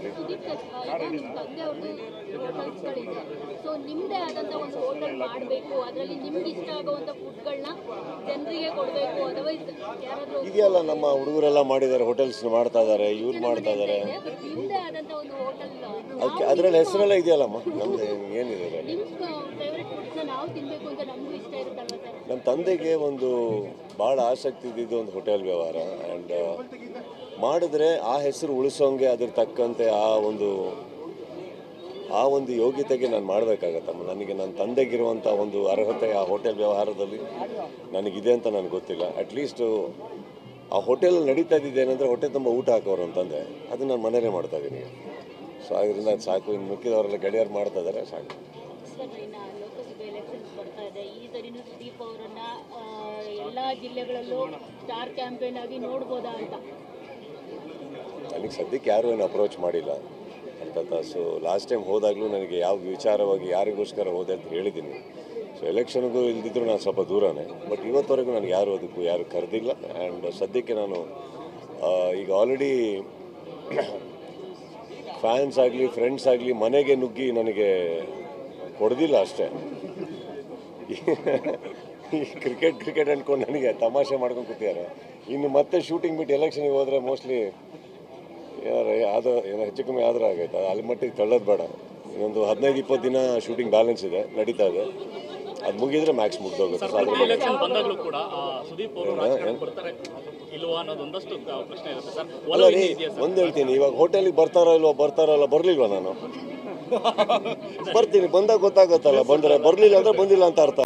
ಹೇಳಿ. ಸೊ ನಿಮ್ಮದೇ ಆದಂತ ಒಂದು ಹೋಟೆಲ್ ಮಾಡಬೇಕು, ಅದರಲ್ಲಿ ನಿಮ್ಗೆ ಇಷ್ಟ ಆಗುವಂತ ಫುಡ್ಗಳನ್ನ ಜನರಿಗೆ ಕೊಡಬೇಕು, ಅದರ್ವೈಸ್ ಯಾರಾದರೂ ಇದೆಯಲ್ಲ ನಮ್ಮ ಹುಡುಗರೆಲ್ಲ ಮಾಡಿದ್ದಾರೆ, ಹೋಟೆಲ್ಸ್ ಮಾಡ್ತಾ ಇದ್ದಾರೆ, ಇವ್ರು ಮಾಡ್ತಾ ಇದ್ದಾರೆ. ನಿಮ್ಮದೇ ಆದಂತ ಒಂದು ಹೋಟೆಲ್ ಅದಕ್ಕೆ ಅದರಲ್ಲಿ ಹೆಸರೆಲ್ಲ ಇದೆಯಲ್ಲಮ್ಮ, ನಮ್ದು ಏನಿದೆ ನಿಮ್ಮ ಫೇವ್ರೆಟ್ ಫುಡ್ಸ್ನ ನಾವು ತಿನ್ನಬೇಕು ಅಂತ ನಮಗೂ ಇಷ್ಟ ಇರುತ್ತಲ್ವ ಸರ್? ನಮ್ಮ ತಂದೆಗೆ ಒಂದು ಭಾಳ ಆಸಕ್ತಿ ಇದ್ದಿದ್ದು ಒಂದು ಹೋಟೆಲ್ ವ್ಯವಹಾರ. ಆ್ಯಂಡ್ ಮಾಡಿದ್ರೆ ಆ ಹೆಸರು ಉಳಿಸೋಂಗೆ ಅದ್ರ ತಕ್ಕಂತೆ ಆ ಒಂದು ಯೋಗ್ಯತೆಗೆ ನಾನು ಮಾಡಬೇಕಾಗತ್ತಮ್ಮ. ನನಗೆ ನನ್ನ ತಂದೆಗಿರುವಂಥ ಒಂದು ಅರ್ಹತೆ ಆ ಹೋಟೆಲ್ ವ್ಯವಹಾರದಲ್ಲಿ ನನಗಿದೆ ಅಂತ ನನಗೆ ಗೊತ್ತಿಲ್ಲ. ಅಟ್ಲೀಸ್ಟು ಆ ಹೋಟೆಲ್ ನಡೀತಾ ಇದ್ದಿದ್ದೇನೆಂದರೆ ಹೊಟ್ಟೆ ತುಂಬ ಊಟ ಹಾಕೋರು ಅಂತಂದರೆ ಅದನ್ನು ನಾನು ಮನೇಲೇ ಮಾಡ್ತಾಯಿದ್ದೀನಿ. ಸೊ ಅದರಿಂದ ಸಾಕು. ಇನ್ನು ಮಿಕ್ಕಿದವರೆಲ್ಲ ಗೆಳೆಯರು ಮಾಡ್ತಾ ಇದ್ದಾರೆ, ಸಾಕು. ಸರ್, ಇನ್ನು ಲೋಕಸಭೆ ಎಲೆಕ್ಷನ್ಸ್ ಬರ್ತಾ ಇದೆ. ಈ ಸರಿನೂ ಸುದೀಪ್ ಅವರನ್ನ ಎಲ್ಲ ಜಿಲ್ಲೆಗಳಲ್ಲೂ ಸ್ಟಾರ್ ಕ್ಯಾಂಪೇನ್ ಆಗಿ ನೋಡ್ಬೋದಾ ಅಂತ? ನನಗೆ ಸದ್ಯಕ್ಕೆ ಯಾರೂ ಏನು ಅಪ್ರೋಚ್ ಮಾಡಿಲ್ಲ ಅಂತ. ಸೊ ಲಾಸ್ಟ್ ಟೈಮ್ ಹೋದಾಗಲೂ ನನಗೆ ಯಾವ ವಿಚಾರವಾಗಿ ಯಾರಿಗೋಸ್ಕರ ಹೋದೆ ಅಂತ ಹೇಳಿದ್ದೀನಿ. ಸೊ ಎಲೆಕ್ಷನ್ಗೂ ಇಲ್ದಿದ್ರು ನಾನು ಸ್ವಲ್ಪ ದೂರನೇ. ಬಟ್ ಇವತ್ತವರೆಗೂ ನನಗೆ ಯಾರು ಕರೆದಿಲ್ಲ. ಆ್ಯಂಡ್ ಸದ್ಯಕ್ಕೆ ನಾನು ಈಗ ಆಲ್ರೆಡಿ ಫ್ಯಾನ್ಸ್ ಆಗಲಿ ಫ್ರೆಂಡ್ಸ್ ಆಗಲಿ ಮನೆಗೆ ನುಗ್ಗಿ ನನಗೆ ಹೊಡೆದಿಲ್ಲ ಅಷ್ಟೇ. ಈ ಕ್ರಿಕೆಟ್ ಅಂದ್ಕೊಂಡು ನನಗೆ ತಮಾಷೆ ಮಾಡ್ಕೊಂಡು ಕೂತಿದ್ದಾರೆ. ಇನ್ನು ಮತ್ತೆ ಶೂಟಿಂಗ್ ಬಿಟ್ಟು ಎಲೆಕ್ಷನ್ಗೆ ಹೋದರೆ ಮೋಸ್ಟ್ಲಿ ಏನೋ ಹೆಚ್ಚು ಕಮ್ಮಿ ಆದರೂ ಆಗೈತೆ. ಅಲ್ಲಿ ಮಟ್ಟಿಗೆ ತಳ್ಳೋದು ಬೇಡ. ಇನ್ನೊಂದು 15-20 ದಿನ ಶೂಟಿಂಗ್ ಬ್ಯಾಲೆನ್ಸ್ ಇದೆ, ನಡೀತಾ ಇದೆ. ಅದು ಮುಗಿದ್ರೆ ಮ್ಯಾಕ್ಸ್ ಮುಗ್ದೋಗುತ್ತೆ. ಒಂದು ಹೇಳ್ತೀನಿ, ಇವಾಗ ಹೋಟೆಲಿಗೆ ಬರ್ತಾರೋ ಬರಲಿಲ್ವ? ನಾನು ಬರ್ತೀನಿ, ಬಂದಾಗ ಗೊತ್ತಾಗುತ್ತಲ್ಲ. ಬಂದರೆ ಬರಲಿಲ್ಲ ಅಂದರೆ ಬಂದಿಲ್ಲ ಅಂತ ಅರ್ಥ.